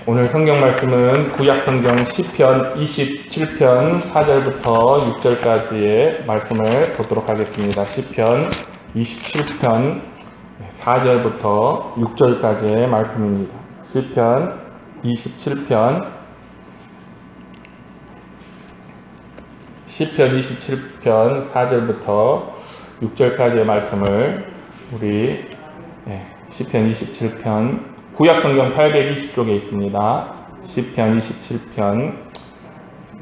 오늘 성경 말씀은 구약 성경 시편 27편 4절부터 6절까지의 말씀을 보도록 하겠습니다. 시편 27편 4절부터 6절까지의 말씀입니다. 시편 27편 4절부터 6절까지의 말씀을 우리 시편 27편 구약 성경 820쪽에 있습니다. 시편 27편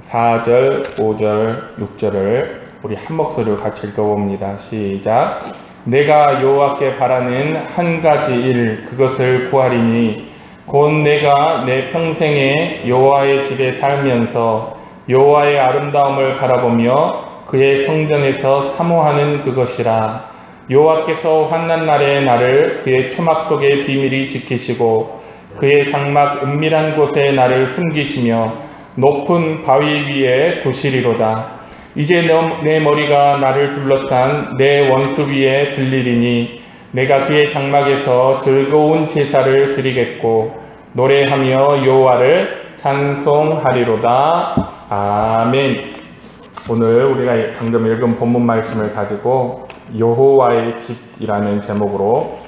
4절, 5절, 6절을 우리 한 목소리로 같이 읽어봅니다. 시작. 내가 여호와께 바라는 한 가지 일 그것을 구하리니 곧 내가 내 평생에 여호와의 집에 살면서 여호와의 아름다움을 바라보며 그의 성전에서 사모하는 그것이라. 여호와께서 환난 날에 나를 그의 초막 속에 비밀히 지키시고 그의 장막 은밀한 곳에 나를 숨기시며 높은 바위 위에 두시리로다. 이제 내 머리가 나를 둘러싼 내 원수 위에 들리리니 내가 그의 장막에서 즐거운 제사를 드리겠고 노래하며 여호와를 찬송하리로다. 아멘. 오늘 우리가 방금 읽은 본문 말씀을 가지고 여호와의 집이라는 제목으로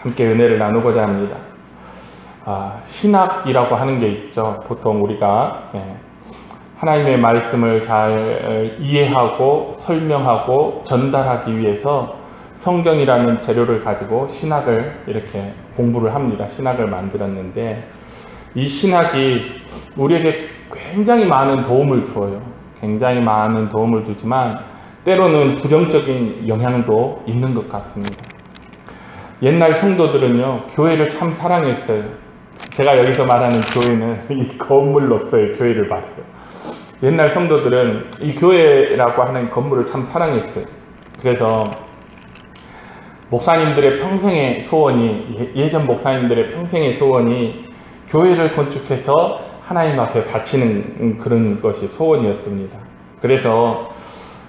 함께 은혜를 나누고자 합니다. 신학이라고 하는 게 있죠. 보통 우리가 하나님의 말씀을 잘 이해하고 설명하고 전달하기 위해서 성경이라는 재료를 가지고 신학을 이렇게 공부를 합니다. 신학을 만들었는데 이 신학이 우리에게 굉장히 많은 도움을 줘요. 굉장히 많은 도움을 주지만 때로는 부정적인 영향도 있는 것 같습니다. 옛날 성도들은요, 교회를 참 사랑했어요. 제가 여기서 말하는 교회는 이 건물로서의 교회를 말해요. 옛날 성도들은 이 교회라고 하는 건물을 참 사랑했어요. 그래서 목사님들의 평생의 소원이, 예전 목사님들의 평생의 소원이 교회를 건축해서 하나님 앞에 바치는 그런 것이 소원이었습니다. 그래서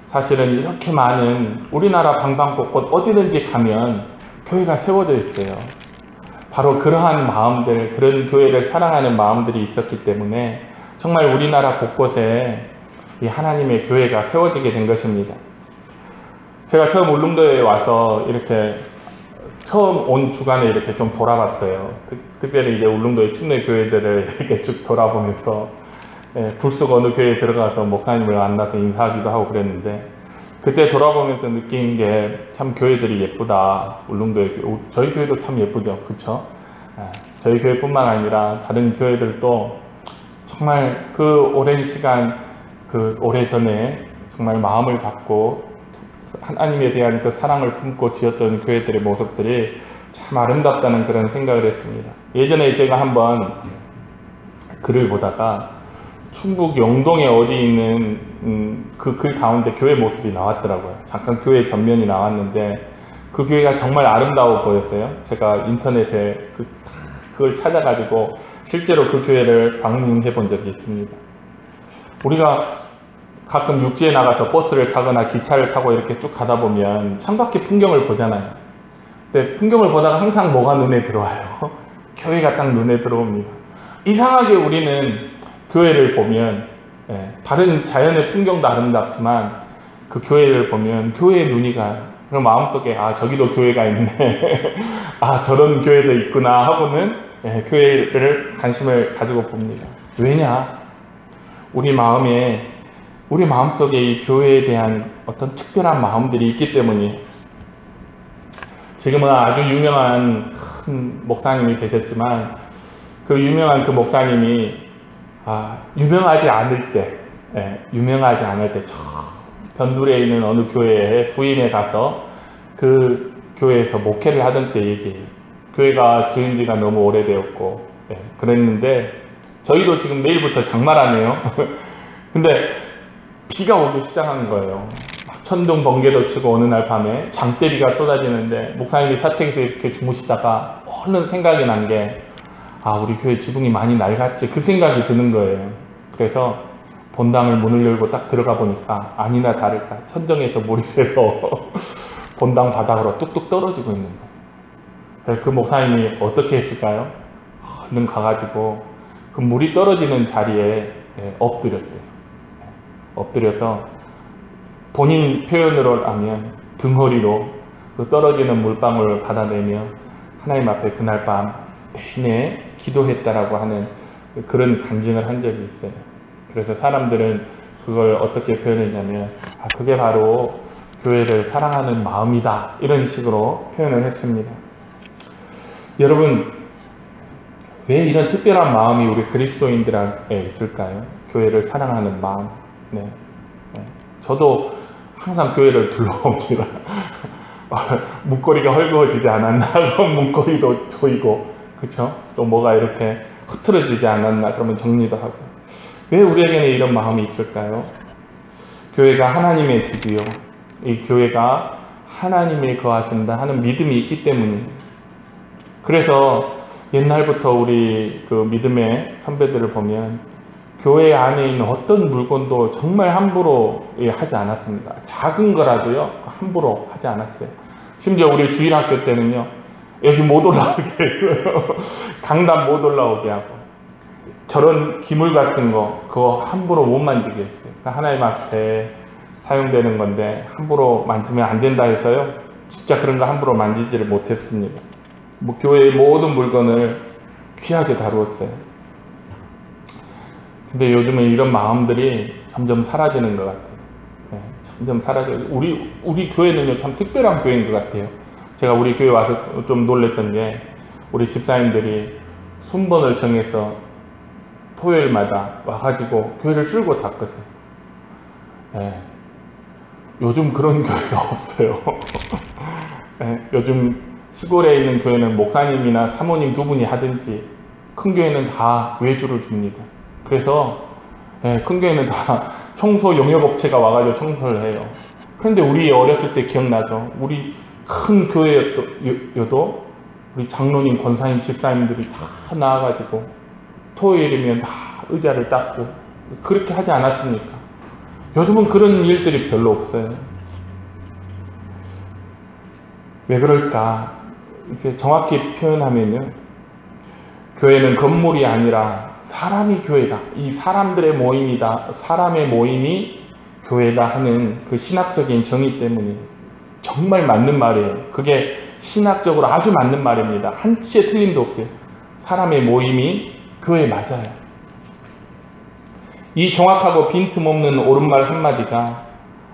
사실은 이렇게 많은 우리나라 방방곳곳 어디든지 가면 교회가 세워져 있어요. 바로 그러한 마음들, 그런 교회를 사랑하는 마음들이 있었기 때문에 정말 우리나라 곳곳에 이 하나님의 교회가 세워지게 된 것입니다. 제가 처음 울릉도에 와서 이렇게 처음 온 주간에 이렇게 좀 돌아봤어요. 특별히 이제 울릉도의 침례 교회들을 이렇게 쭉 돌아보면서 불쑥 어느 교회에 들어가서 목사님을 만나서 인사하기도 하고 그랬는데 그때 돌아보면서 느낀 게 참 교회들이 예쁘다. 울릉도의 교회, 저희 교회도 참 예쁘죠. 그쵸? 저희 교회뿐만 아니라 다른 교회들도 정말 그 오랜 시간, 그 오래전에 정말 마음을 갖고 하나님에 대한 그 사랑을 품고 지었던 교회들의 모습들이 참 아름답다는 그런 생각을 했습니다. 예전에 제가 한번 글을 보다가 충북 영동에 어디 있는 그 글 가운데 교회 모습이 나왔더라고요. 잠깐 교회 전면이 나왔는데 그 교회가 정말 아름다워 보였어요. 제가 인터넷에 그걸 찾아가지고 실제로 그 교회를 방문해 본 적이 있습니다. 우리가 가끔 육지에 나가서 버스를 타거나 기차를 타고 이렇게 쭉 가다 보면 창밖의 풍경을 보잖아요. 근데 풍경을 보다가 항상 뭐가 눈에 들어와요? 교회가 딱 눈에 들어옵니다. 이상하게 우리는 교회를 보면 다른 자연의 풍경도 아름답지만 그 교회를 보면 교회의 눈이 가요. 그럼 마음속에 저기도 교회가 있네. 저런 교회도 있구나 하고는 교회를 관심을 가지고 봅니다. 왜냐? 우리 마음속에 이 교회에 대한 어떤 특별한 마음들이 있기 때문이에요. 지금은 아주 유명한 큰 목사님이 되셨지만 그 유명한 그 목사님이 유명하지 않을 때 저 변두리에 있는 어느 교회에 부임에 가서 그 교회에서 목회를 하던 때 얘기해요. 교회가 지은 지가 너무 오래되었고 그랬는데 저희도 지금 내일부터 장마라네요. 근데 비가 오기 시작한 거예요. 천둥 번개도 치고 어느 날 밤에 장대비가 쏟아지는데 목사님이 사택에서 이렇게 주무시다가 얼른 생각이 난 게 우리 교회 지붕이 많이 낡았지, 그 생각이 드는 거예요. 그래서 본당을 문을 열고 딱 들어가 보니까 아니나 다를까 천정에서 물이 새서 본당 바닥으로 뚝뚝 떨어지고 있는 거예요. 그 목사님이 어떻게 했을까요? 얼른 가가지고 그 물이 떨어지는 자리에 엎드렸대요. 엎드려서 본인 표현으로 하면 등허리로 그 떨어지는 물방울을 받아내며 하나님 앞에 그날 밤 내내 기도했다라고 하는 그런 간증을 한 적이 있어요. 그래서 사람들은 그걸 어떻게 표현했냐면 그게 바로 교회를 사랑하는 마음이다, 이런 식으로 표현을 했습니다. 여러분, 왜 이런 특별한 마음이 우리 그리스도인들에게 있을까요? 교회를 사랑하는 마음. 네. 저도 항상 교회를 둘러봅니다. 문고리가 헐거워지지 않았나? 그럼 문고리도 조이고, 그쵸? 또 뭐가 이렇게 흐트러지지 않았나? 그러면 정리도 하고. 왜 우리에게는 이런 마음이 있을까요? 교회가 하나님의 집이요, 이 교회가 하나님이 거하신다 하는 믿음이 있기 때문이에요. 그래서 옛날부터 우리 그 믿음의 선배들을 보면 교회 안에 있는 어떤 물건도 정말 함부로 하지 않았습니다. 작은 거라도요, 함부로 하지 않았어요. 심지어 우리 주일학교 때는요, 여기 못 올라오게 강단 못 올라오게 하고, 저런 기물 같은 거 그거 함부로 못 만지게 했어요. 그러니까 하나님 앞에 사용되는 건데 함부로 만지면 안 된다 해서요, 진짜 그런 거 함부로 만지지를 못했습니다. 뭐 교회의 모든 물건을 귀하게 다루었어요. 근데 요즘은 이런 마음들이 점점 사라지는 것 같아요. 네, 점점 사라져요. 우리 교회는요, 참 특별한 교회인 것 같아요. 제가 우리 교회 와서 좀 놀랬던 게, 우리 집사님들이 순번을 정해서 토요일마다 와가지고 교회를 쓸고 닦으세요. 네, 요즘 그런 교회가 없어요. 네, 요즘 시골에 있는 교회는 목사님이나 사모님 두 분이 하든지, 큰 교회는 다 외주를 줍니다. 그래서 큰 교회는 다 청소 용역업체가 와가지고 청소를 해요. 그런데 우리 어렸을 때 기억나죠? 우리 큰 교회여도 우리 장로님, 권사님, 집사님들이 다 나와가지고 토요일이면 다 의자를 닦고 그렇게 하지 않았습니까? 요즘은 그런 일들이 별로 없어요. 왜 그럴까? 이렇게 정확히 표현하면요, 교회는 건물이 아니라 사람이 교회다, 이 사람들의 모임이다, 사람의 모임이 교회다 하는 그 신학적인 정의 때문에 정말 맞는 말이에요. 그게 신학적으로 아주 맞는 말입니다. 한치의 틀림도 없어요. 사람의 모임이 교회 맞아요. 이 정확하고 빈틈없는 옳은말 한마디가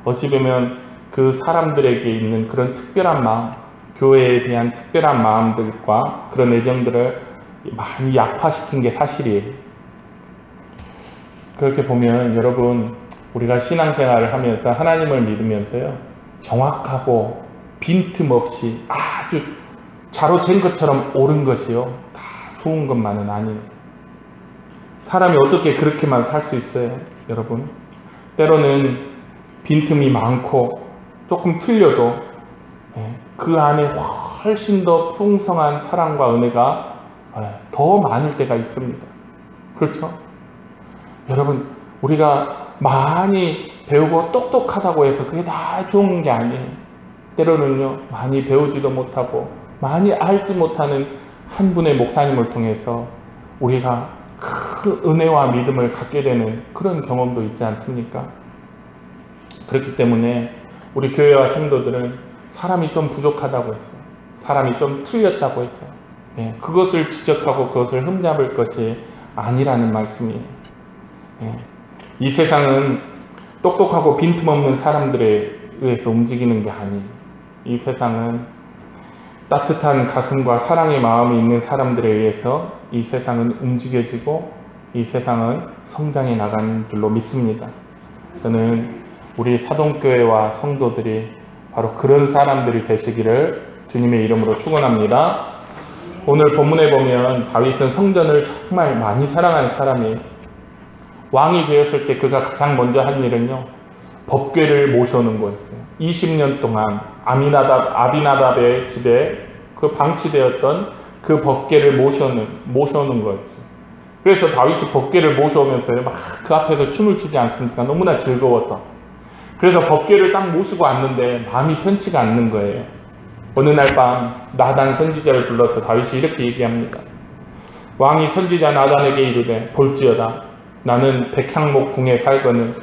어찌 보면 그 사람들에게 있는 그런 특별한 마음, 교회에 대한 특별한 마음들과 그런 애정들을 많이 약화시킨 게 사실이에요. 그렇게 보면 여러분, 우리가 신앙생활을 하면서 하나님을 믿으면서요, 정확하고 빈틈없이 아주 자로 잰 것처럼 옳은 것이요, 다 좋은 것만은 아니에요. 사람이 어떻게 그렇게만 살 수 있어요, 여러분? 때로는 빈틈이 많고 조금 틀려도 그 안에 훨씬 더 풍성한 사랑과 은혜가 더 많을 때가 있습니다. 그렇죠? 여러분, 우리가 많이 배우고 똑똑하다고 해서 그게 다 좋은 게 아니에요. 때로는요, 많이 배우지도 못하고 많이 알지 못하는 한 분의 목사님을 통해서 우리가 그 은혜와 믿음을 갖게 되는 그런 경험도 있지 않습니까? 그렇기 때문에 우리 교회와 성도들은 사람이 좀 부족하다고 했어요. 사람이 좀 틀렸다고 했어요. 그것을 지적하고 그것을 흠잡을 것이 아니라는 말씀이에요. 이 세상은 똑똑하고 빈틈없는 사람들에 의해서 움직이는 게 아니에요. 이 세상은 따뜻한 가슴과 사랑의 마음이 있는 사람들에 의해서 이 세상은 움직여지고 이 세상은 성장해 나가는 줄로 믿습니다. 저는 우리 사동교회와 성도들이 바로 그런 사람들이 되시기를 주님의 이름으로 축원합니다. 오늘 본문에 보면 다윗은 성전을 정말 많이 사랑하는 사람이에요. 왕이 되었을 때 그가 가장 먼저 한 일은요, 법궤를 모셔오는 거였어요. 20년 동안 아비나답의 집에 그 방치되었던 그 법궤를 모셔오는 거였어요. 그래서 다윗이 법궤를 모셔오면서요, 막 그 앞에서 춤을 추지 않습니까? 너무나 즐거워서. 그래서 법궤를 딱 모시고 왔는데 마음이 편치가 않는 거예요. 어느 날 밤 나단 선지자를 불러서 다윗이 이렇게 얘기합니다. 왕이 선지자 나단에게 이르되 볼지어다 나는 백향목 궁에 살거늘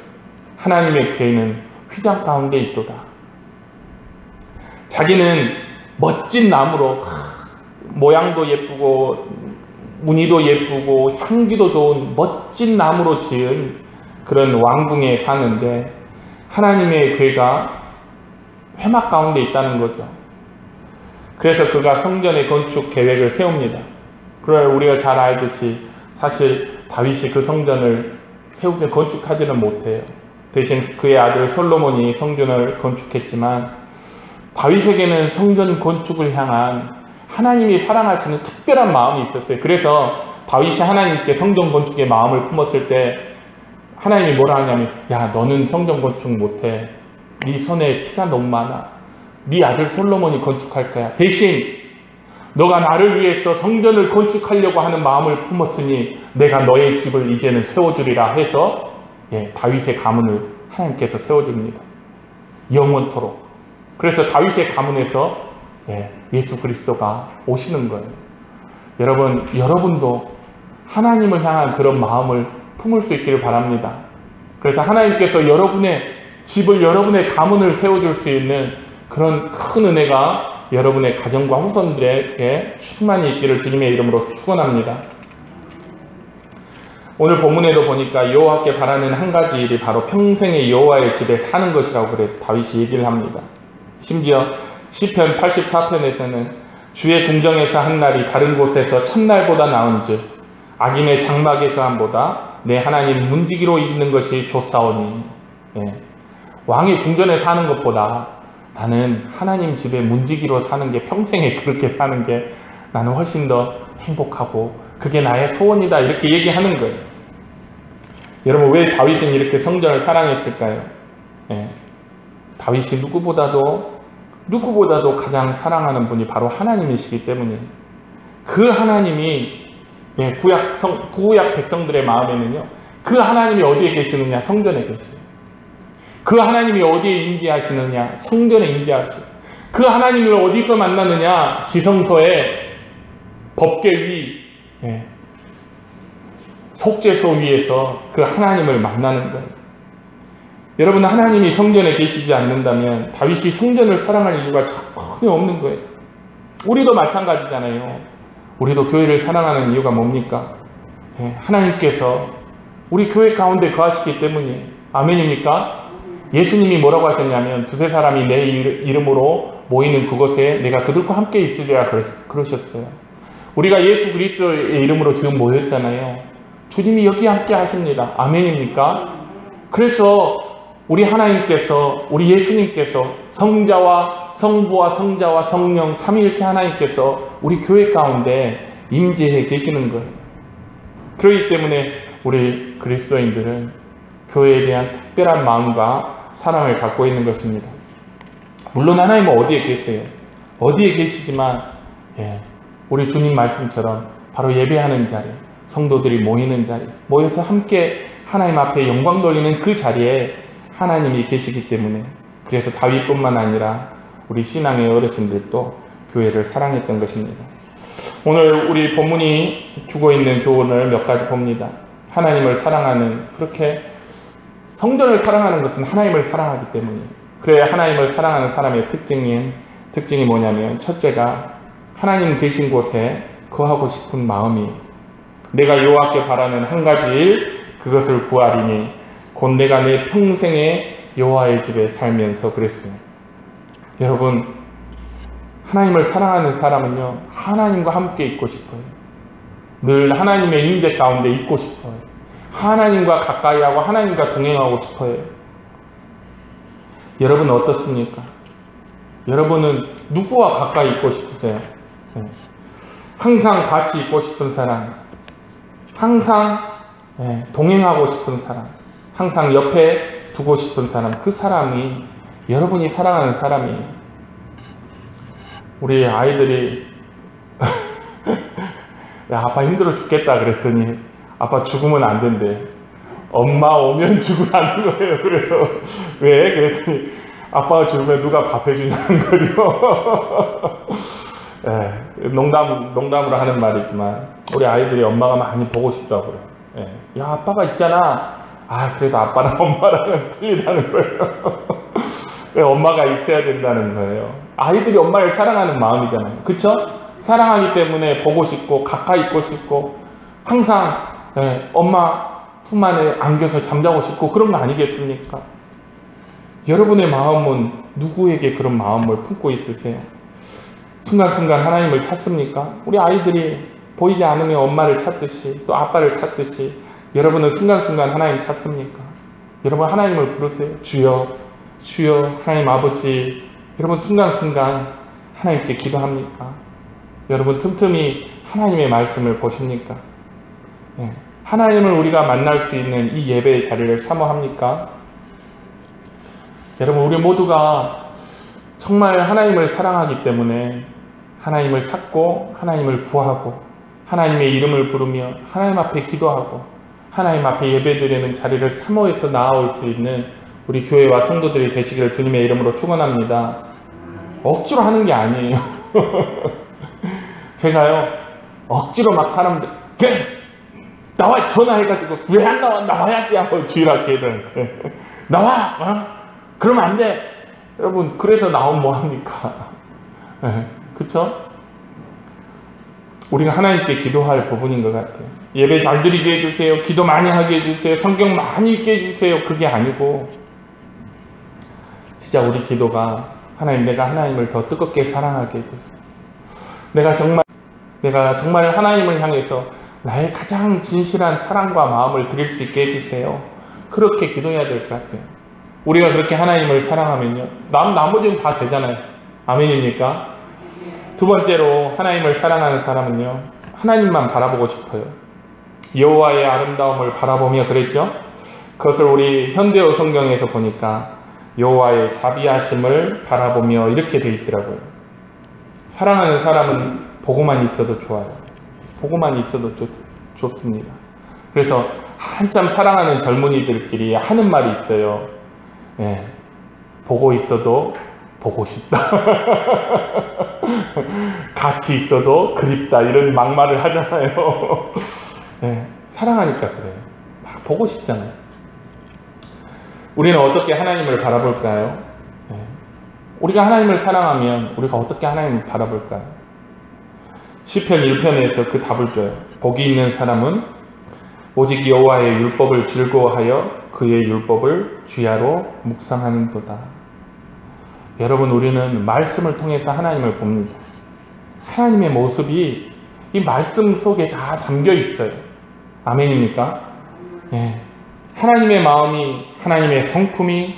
하나님의 궤는 휘장 가운데 있도다. 자기는 멋진 나무로 모양도 예쁘고 무늬도 예쁘고 향기도 좋은 멋진 나무로 지은 그런 왕궁에 사는데 하나님의 궤가 회막 가운데 있다는 거죠. 그래서 그가 성전의 건축 계획을 세웁니다. 그러나 우리가 잘 알듯이 사실 다윗이 그 성전을 세우지 건축하지는 못해요. 대신 그의 아들 솔로몬이 성전을 건축했지만 다윗에게는 성전 건축을 향한 하나님이 사랑하시는 특별한 마음이 있었어요. 그래서 다윗이 하나님께 성전 건축의 마음을 품었을 때 하나님이 뭐라 하냐면 야 너는 성전 건축 못해. 네 손에 피가 너무 많아. 네 아들 솔로몬이 건축할 거야. 대신 너가 나를 위해서 성전을 건축하려고 하는 마음을 품었으니 내가 너의 집을 이제는 세워주리라 해서 다윗의 가문을 하나님께서 세워줍니다. 영원토록. 그래서 다윗의 가문에서 예수 그리스도가 오시는 거예요. 여러분도 하나님을 향한 그런 마음을 품을 수 있기를 바랍니다. 그래서 하나님께서 여러분의 집을, 여러분의 가문을 세워줄 수 있는 그런 큰 은혜가 여러분의 가정과 후손들에게 충만히 있기를 주님의 이름으로 축원합니다. 오늘 본문에도 보니까 여호와께 바라는 한 가지 일이 바로 평생의 여호와의 집에 사는 것이라고 그래 다윗이 얘기를 합니다. 심지어 시편 84편에서는 주의 궁정에서 한 날이 다른 곳에서 첫날보다 나은즉 악인의 장막의 그함보다 내 하나님 문지기로 있는 것이 좋사오니. 왕의 궁전에 사는 것보다 나는 하나님 집에 문지기로 사는 게, 평생에 그렇게 사는 게 나는 훨씬 더 행복하고 그게 나의 소원이다, 이렇게 얘기하는 거예요. 여러분, 왜 다윗은 이렇게 성전을 사랑했을까요? 다윗이 누구보다도 가장 사랑하는 분이 바로 하나님이시기 때문이에요. 그 하나님이 구약 백성들의 마음에는요, 그 하나님이 어디에 계시느냐? 성전에 계시고. 그 하나님이 어디에 임재하시느냐? 성전에 임재하시고. 그 하나님을 어디서 만나느냐? 지성소의 법궤 위, 속죄소 위에서 그 하나님을 만나는 거예요. 여러분, 하나님이 성전에 계시지 않는다면 다윗이 성전을 사랑할 이유가 전혀 없는 거예요. 우리도 마찬가지잖아요. 우리도 교회를 사랑하는 이유가 뭡니까? 하나님께서 우리 교회 가운데 거하시기 때문이에요. 아멘입니까? 예수님이 뭐라고 하셨냐면 두세 사람이 내 이름으로 모이는 그곳에 내가 그들과 함께 있으리라 그러셨어요. 우리가 예수 그리스도의 이름으로 지금 모였잖아요. 주님이 여기 함께 하십니다. 아멘입니까? 그래서 우리 하나님께서, 우리 예수님께서 성자와 성부와 성자와 성령 삼위일체 하나님께서 우리 교회 가운데 임재해 계시는 거예요. 그렇기 때문에 우리 그리스도인들은 교회에 대한 특별한 마음과 사랑을 갖고 있는 것입니다. 물론 하나님은 어디에 계세요? 어디에 계시지만 우리 주님 말씀처럼 바로 예배하는 자리, 성도들이 모이는 자리, 모여서 함께 하나님 앞에 영광 돌리는 그 자리에 하나님이 계시기 때문에, 그래서 다윗뿐만 아니라 우리 신앙의 어르신들도 교회를 사랑했던 것입니다. 오늘 우리 본문이 주고 있는 교훈을 몇 가지 봅니다. 하나님을 사랑하는, 그렇게 성전을 사랑하는 것은 하나님을 사랑하기 때문이에요. 그래야 하나님을 사랑하는 사람의 특징이 뭐냐면, 첫째가 하나님 계신 곳에 거하고 싶은 마음이, 내가 여호와께 바라는 한 가지 일, 그것을 구하리니 곧 내가 내 평생에 여호와의 집에 살면서 그랬어요. 여러분, 하나님을 사랑하는 사람은요, 하나님과 함께 있고 싶어요. 늘 하나님의 임재 가운데 있고 싶어요. 하나님과 가까이 하고 하나님과 동행하고 싶어요. 여러분은 어떻습니까? 여러분은 누구와 가까이 있고 싶으세요? 항상 같이 있고 싶은 사람, 항상 동행하고 싶은 사람, 항상 옆에 두고 싶은 사람, 그 사람이 여러분이 사랑하는 사람이에요. 우리 아이들이 야, 아빠 힘들어 죽겠다 그랬더니 아빠 죽으면 안 된대. 엄마 오면 죽으라는 거예요. 그래서 왜? 그랬더니 아빠가 죽으면 누가 밥 해주냐는 거죠. 농담으로 하는 말이지만 우리 아이들이 엄마가 많이 보고 싶다고 그래요. 야, 아빠가 있잖아. 그래도 아빠랑 엄마랑은 틀리다는 거예요. 왜 엄마가 있어야 된다는 거예요. 아이들이 엄마를 사랑하는 마음이잖아요. 그쵸? 사랑하기 때문에 보고 싶고 가까이 있고 싶고 항상 엄마 품 안에 안겨서 잠자고 싶고 그런 거 아니겠습니까? 여러분의 마음은 누구에게 그런 마음을 품고 있으세요? 순간순간 하나님을 찾습니까? 우리 아이들이 보이지 않으면 엄마를 찾듯이 또 아빠를 찾듯이 여러분은 순간순간 하나님 찾습니까? 여러분 하나님을 부르세요. 주여, 주여, 하나님 아버지. 여러분 순간순간 하나님께 기도합니까? 여러분 틈틈이 하나님의 말씀을 보십니까? 하나님을 우리가 만날 수 있는 이 예배의 자리를 사모합니까? 여러분 우리 모두가 정말 하나님을 사랑하기 때문에 하나님을 찾고 하나님을 구하고 하나님의 이름을 부르며 하나님 앞에 기도하고 하나님 앞에 예배드리는 자리를 사모해서 나아올 수 있는 우리 교회와 성도들이 되시기를 주님의 이름으로 축원합니다. 억지로 하는 게 아니에요. 제가요 억지로 막 사람들 나와 전화해가지고 왜 안 나와? 나와야지 하고 주일학교들한테 나와! 그러면 안 돼! 여러분 그래서 나오면 뭐합니까? 그쵸? 우리가 하나님께 기도할 부분인 것 같아요. 예배 잘 드리게 해주세요. 기도 많이 하게 해주세요. 성경 많이 읽게 해주세요. 그게 아니고 진짜 우리 기도가 하나님 내가 하나님을 더 뜨겁게 사랑하게 해주세요. 내가 정말 하나님을 향해서 나의 가장 진실한 사랑과 마음을 드릴 수 있게 해주세요. 그렇게 기도해야 될 것 같아요. 우리가 그렇게 하나님을 사랑하면요 나머지는 다 되잖아요. 아멘입니까? 두 번째로 하나님을 사랑하는 사람은요 하나님만 바라보고 싶어요. 여호와의 아름다움을 바라보며 그랬죠. 그것을 우리 현대어 성경에서 보니까 여호와의 자비하심을 바라보며 이렇게 돼 있더라고요. 사랑하는 사람은 보고만 있어도 좋아요. 보고만 있어도 좋습니다. 그래서 한참 사랑하는 젊은이들끼리 하는 말이 있어요. 보고 있어도 보고 싶다. 같이 있어도 그립다. 이런 막말을 하잖아요. 사랑하니까 그래요. 막 보고 싶잖아요. 우리는 어떻게 하나님을 바라볼까요? 우리가 하나님을 사랑하면 우리가 어떻게 하나님을 바라볼까요? 시편 1편에서 그 답을 줘요. 복이 있는 사람은 오직 여호와의 율법을 즐거워하여 그의 율법을 주야로 묵상하는도다. 여러분 우리는 말씀을 통해서 하나님을 봅니다. 하나님의 모습이 이 말씀 속에 다 담겨 있어요. 아멘입니까? 하나님의 마음이, 하나님의 성품이,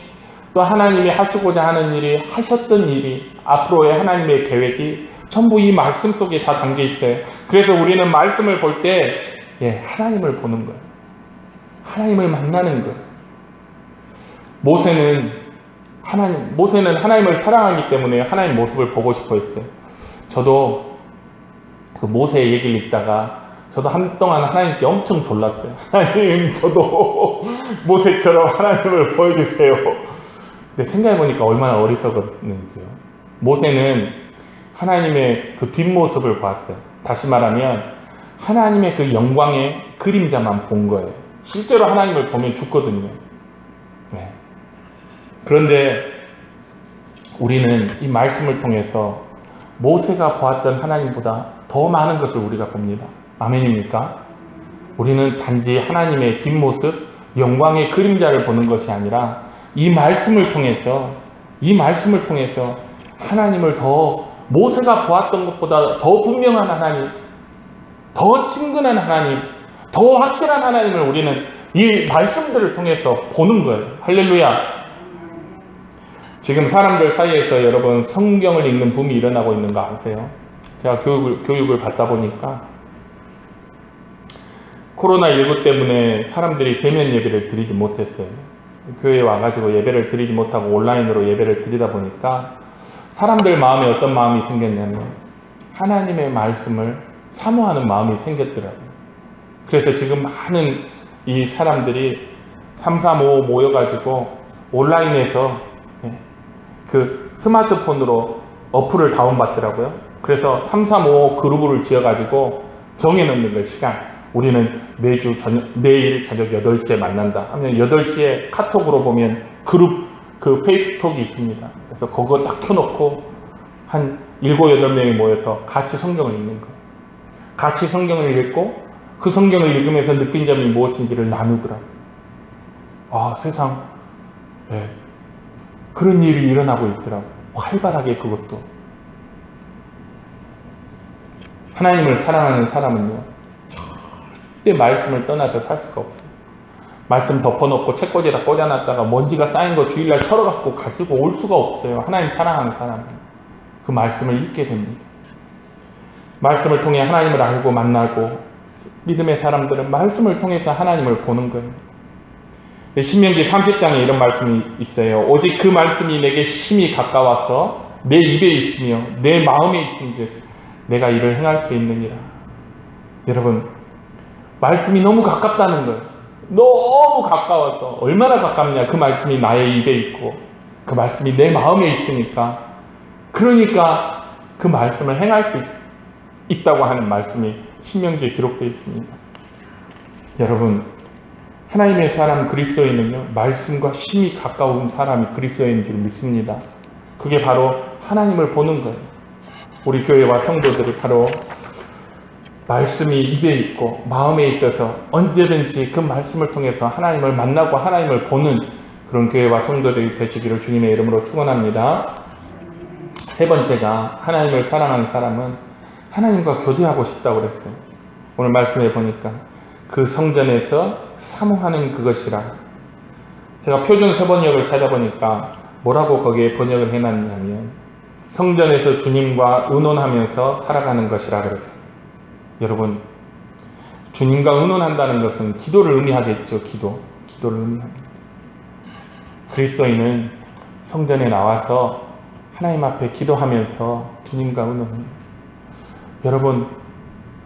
또 하나님이 하시고자 하는 일이, 하셨던 일이, 앞으로의 하나님의 계획이 전부 이 말씀 속에 다 담겨 있어요. 그래서 우리는 말씀을 볼 때 하나님을 보는 거예요. 하나님을 만나는 거예요. 모세는 하나님을 사랑하기 때문에 하나님 모습을 보고 싶어 했어요. 저도 그 모세의 얘기를 읽다가 저도 한동안 하나님께 엄청 졸랐어요. 하나님 저도 모세처럼 하나님을 보여주세요. 근데 생각해보니까 얼마나 어리석었는지요. 모세는 하나님의 그 뒷모습을 봤어요. 다시 말하면 하나님의 그 영광의 그림자만 본 거예요. 실제로 하나님을 보면 죽거든요. 그런데 우리는 이 말씀을 통해서 모세가 보았던 하나님보다 더 많은 것을 우리가 봅니다. 아멘입니까? 우리는 단지 하나님의 뒷모습, 영광의 그림자를 보는 것이 아니라 이 말씀을 통해서 하나님을 더 모세가 보았던 것보다 더 분명한 하나님, 더 친근한 하나님, 더 확실한 하나님을 우리는 이 말씀들을 통해서 보는 거예요. 할렐루야. 지금 사람들 사이에서 여러분 성경을 읽는 붐이 일어나고 있는 거 아세요? 제가 교육을 받다 보니까 코로나19 때문에 사람들이 대면 예배를 드리지 못했어요. 교회에 와가지고 예배를 드리지 못하고 온라인으로 예배를 드리다 보니까 사람들 마음에 어떤 마음이 생겼냐면 하나님의 말씀을 사모하는 마음이 생겼더라고요. 그래서 지금 많은 이 사람들이 335 모여가지고 온라인에서 그 스마트폰으로 어플을 다운받더라고요. 그래서 3, 3, 5 그룹을 지어가지고 정해놓는 거예요. 시간. 우리는 매일 저녁 8시에 만난다 하면 8시에 카톡으로 보면 그룹 그 페이스톡이 있습니다. 그래서 그거 딱 켜놓고 한 7, 8명이 모여서 같이 성경을 읽는 거예요. 같이 성경을 읽고 그 성경을 읽으면서 느낀 점이 무엇인지를 나누더라고요. 아, 세상 그런 일이 일어나고 있더라고요. 활발하게 그것도. 하나님을 사랑하는 사람은요, 절대 말씀을 떠나서 살 수가 없어요. 말씀 덮어놓고 책꽂이에다 꽂아놨다가 먼지가 쌓인 거 주일날 털어갖고 가지고 올 수가 없어요. 하나님 사랑하는 사람은. 그 말씀을 읽게 됩니다. 말씀을 통해 하나님을 알고 만나고, 믿음의 사람들은 말씀을 통해서 하나님을 보는 거예요. 신명기 30장에 이런 말씀이 있어요. 오직 그 말씀이 내게 심히 가까워서 내 입에 있으며 내 마음에 있은즉 내가 이를 행할 수 있느니라. 여러분, 말씀이 너무 가깝다는 거예요. 너무 가까워서. 얼마나 가깝냐. 그 말씀이 나의 입에 있고 그 말씀이 내 마음에 있으니까, 그러니까 그 말씀을 행할 수 있다고 하는 말씀이 신명기에 기록되어 있습니다. 여러분, 하나님의 사람 그리스도인은요, 말씀과 심히 가까운 사람이 그리스도인인 줄 믿습니다. 그게 바로 하나님을 보는 거예요. 우리 교회와 성도들이 바로 말씀이 입에 있고 마음에 있어서 언제든지 그 말씀을 통해서 하나님을 만나고 하나님을 보는 그런 교회와 성도들이 되시기를 주님의 이름으로 축원합니다. 세 번째가, 하나님을 사랑하는 사람은 하나님과 교제하고 싶다고 그랬어요. 오늘 말씀해 보니까 그 성전에서 사모하는 그것이라. 제가 표준 세번역을 찾아보니까 뭐라고 거기에 번역을 해놨냐면 성전에서 주님과 의논하면서 살아가는 것이라 그랬어요. 여러분, 주님과 의논한다는 것은 기도를 의미하겠죠. 기도를 의미합니다. 그리스도인은 성전에 나와서 하나님 앞에 기도하면서 주님과 의논합니다. 여러분,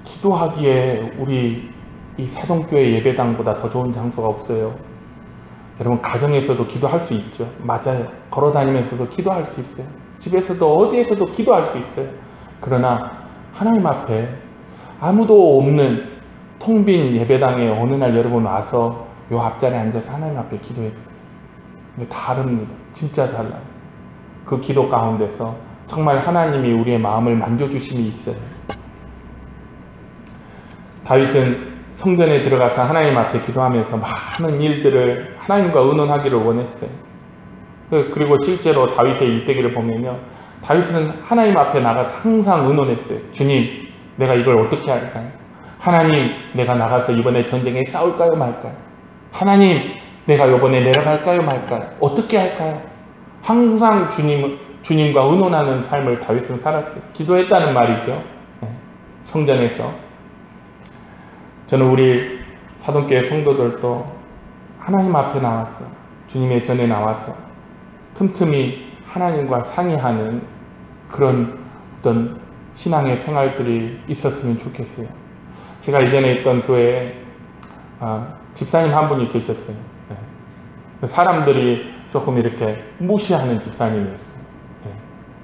기도하기에 우리 이 사동교회 예배당보다 더 좋은 장소가 없어요. 여러분, 가정에서도 기도할 수 있죠. 맞아요. 걸어다니면서도 기도할 수 있어요. 집에서도 어디에서도 기도할 수 있어요. 그러나 하나님 앞에 아무도 없는 텅 빈 예배당에 어느 날 여러분 와서 요 앞자리에 앉아서 하나님 앞에 기도해 보세요. 다릅니다. 진짜 달라요. 그 기도 가운데서 정말 하나님이 우리의 마음을 만져주심이 있어요. 다윗은 성전에 들어가서 하나님 앞에 기도하면서 많은 일들을 하나님과 의논하기를 원했어요. 그리고 실제로 다윗의 일대기를 보면요, 다윗은 하나님 앞에 나가서 항상 의논했어요. 주님, 내가 이걸 어떻게 할까요? 하나님, 내가 나가서 이번에 전쟁에 싸울까요 말까요? 하나님, 내가 이번에 내려갈까요 말까요? 어떻게 할까요? 항상 주님과 의논하는 삶을 다윗은 살았어요. 기도했다는 말이죠. 성전에서. 저는 우리 사동교회 성도들도 하나님 앞에 나와서, 주님의 전에 나와서 틈틈이 하나님과 상의하는 그런 어떤 신앙의 생활들이 있었으면 좋겠어요. 제가 이전에 있던 교회에 집사님 한 분이 계셨어요. 사람들이 조금 이렇게 무시하는 집사님이었어요.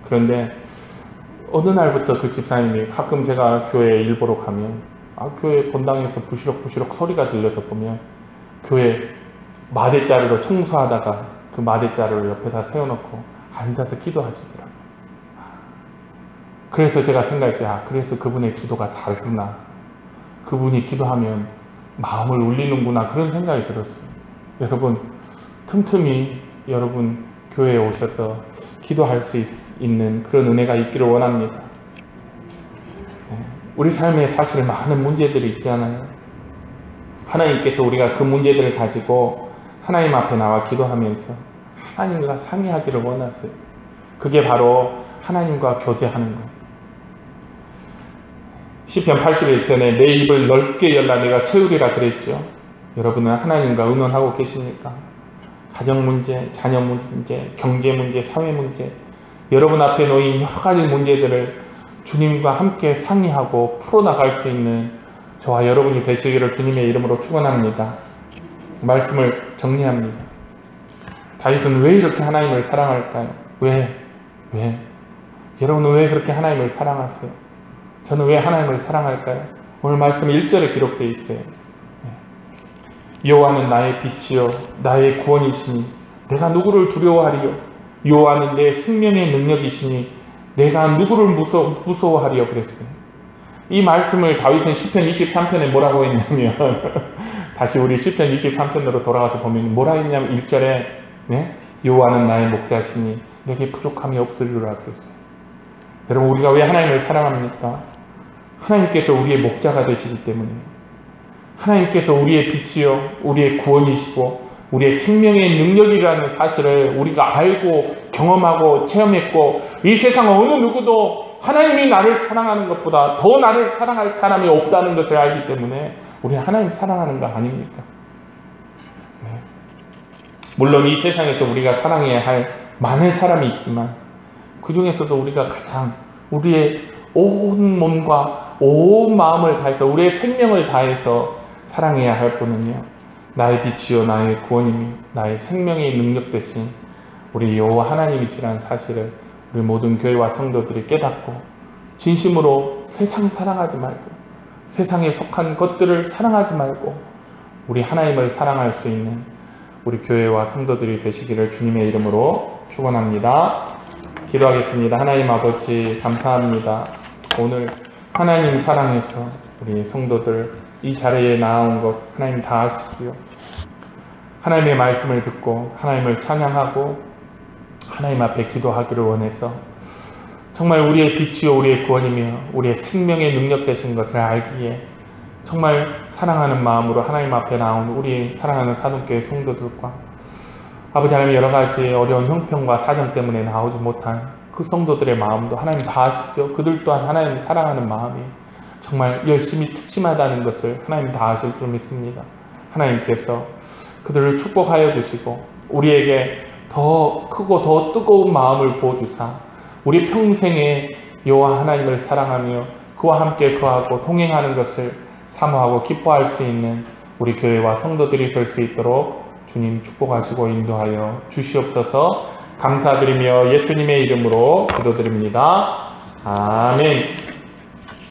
그런데 어느 날부터 그 집사님이 가끔 제가 교회에 일보러 가면 교회 본당에서 부시럭부시럭 소리가 들려서 보면 교회 마대자루로 청소하다가 그 마대자루를 옆에다 세워놓고 앉아서 기도하시더라고요. 그래서 제가 생각했어요. 그래서 그분의 기도가 다르구나. 그분이 기도하면 마음을 울리는구나. 그런 생각이 들었어요. 여러분, 틈틈이 여러분 교회에 오셔서 기도할 수 있는 그런 은혜가 있기를 원합니다. 우리 삶에 사실 많은 문제들이 있잖아요. 하나님께서 우리가 그 문제들을 가지고 하나님 앞에 나와 기도하면서 하나님과 상의하기를 원하세요. 그게 바로 하나님과 교제하는 거예요. 시편 81편에 내 입을 넓게 열라 내가 채우리라 그랬죠. 여러분은 하나님과 의논하고 계십니까? 가정 문제, 자녀 문제, 경제 문제, 사회 문제, 여러분 앞에 놓인 여러 가지 문제들을 주님과 함께 상의하고 풀어나갈 수 있는 저와 여러분이 되시기를 주님의 이름으로 축원합니다. 말씀을 정리합니다. 다윗은 왜 이렇게 하나님을 사랑할까요? 왜? 여러분은 왜 그렇게 하나님을 사랑하세요? 저는 왜 하나님을 사랑할까요? 오늘 말씀 1절에 기록되어 있어요. 여호와는 나의 빛이요 나의 구원이시니 내가 누구를 두려워하리요? 여호와는 내 생명의 능력이시니 내가 누구를 무서워하리요? 그랬어요. 이 말씀을 다윗은 시편 23편에 뭐라고 했냐면 다시 우리 시편 23편으로 돌아가서 보면 뭐라 했냐면 1절에 여호와는 나의 목자시니 내게 부족함이 없으리라 그랬어요. 여러분, 우리가 왜 하나님을 사랑합니까? 하나님께서 우리의 목자가 되시기 때문에, 하나님께서 우리의 빛이요 우리의 구원이시고 우리의 생명의 능력이라는 사실을 우리가 알고 경험하고 체험했고, 이 세상 어느 누구도 하나님이 나를 사랑하는 것보다 더 나를 사랑할 사람이 없다는 것을 알기 때문에 우리는 하나님 사랑하는 거 아닙니까? 물론 이 세상에서 우리가 사랑해야 할 많은 사람이 있지만 그 중에서도 우리가 가장 우리의 온 몸과 온 마음을 다해서 우리의 생명을 다해서 사랑해야 할 분은요, 나의 빛이요 나의 구원이며 나의 생명의 능력 되신 우리 여호와 하나님이시라는 사실을 우리 모든 교회와 성도들이 깨닫고 진심으로 세상 사랑하지 말고 세상에 속한 것들을 사랑하지 말고 우리 하나님을 사랑할 수 있는 우리 교회와 성도들이 되시기를 주님의 이름으로 축원합니다. 기도하겠습니다. 하나님 아버지 감사합니다. 오늘 하나님 사랑해서 우리 성도들 이 자리에 나온 것 하나님 다 아시지요. 하나님의 말씀을 듣고 하나님을 찬양하고 하나님 앞에 기도하기를 원해서 정말 우리의 빛이요 우리의 구원이며 우리의 생명의 능력 되신 것을 알기에 정말 사랑하는 마음으로 하나님 앞에 나온 우리 사랑하는 사동교회 성도들과 아버지 하나님 여러 가지 어려운 형편과 사정 때문에 나오지 못한 그 성도들의 마음도 하나님 다 아시죠. 그들 또한 하나님을 사랑하는 마음이 정말 열심히 특심하다는 것을 하나님 다 아실 줄 믿습니다. 하나님께서 그들을 축복하여 주시고 우리에게 더 크고 더 뜨거운 마음을 부어주사 우리 평생에 여호와 하나님을 사랑하며 그와 함께 거하고 동행하는 것을 사모하고 기뻐할 수 있는 우리 교회와 성도들이 될 수 있도록 주님 축복하시고 인도하여 주시옵소서. 감사드리며 예수님의 이름으로 기도드립니다. 아멘.